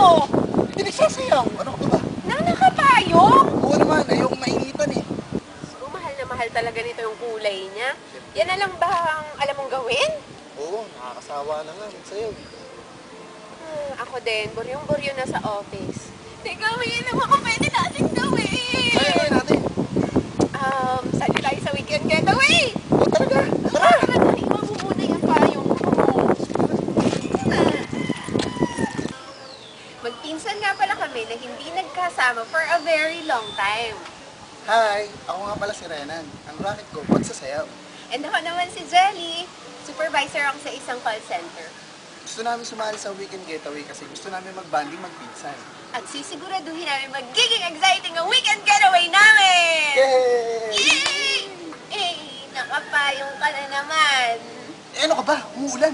mo? Hindi nagsasayaw. Ano ka ba? Nakapayong? Oo naman, ayokong mainitan eh. So, mahal na mahal talaga nito yung kulay niya. Yan na lang ba ang alam mong gawin? Oo, nakakasawa na nga. Magsayaw. Ako din, buryong-buryo na sa office. Teka, may alam ako pwede natin gawin! Kaya gawin natin. Sali tayo sa weekend getaway! O talaga, tara! Tara, iba mo muna yung payong ko. Magpinsan nga pala kami na hindi nagkasama for a very long time. Hi, ako nga pala si Renan. Ang racket ko, pagsasayaw. And ako naman si Jelly. Supervisor ako sa isang call center. Gusto namin sumali sa weekend getaway kasi gusto namin mag-banding magpinsan. At sisiguraduhin namin magiging exciting ang weekend getaway namin! Yay! Yay! Eh, nakapayong ka na naman. Eh ano ka ba? Umuulan.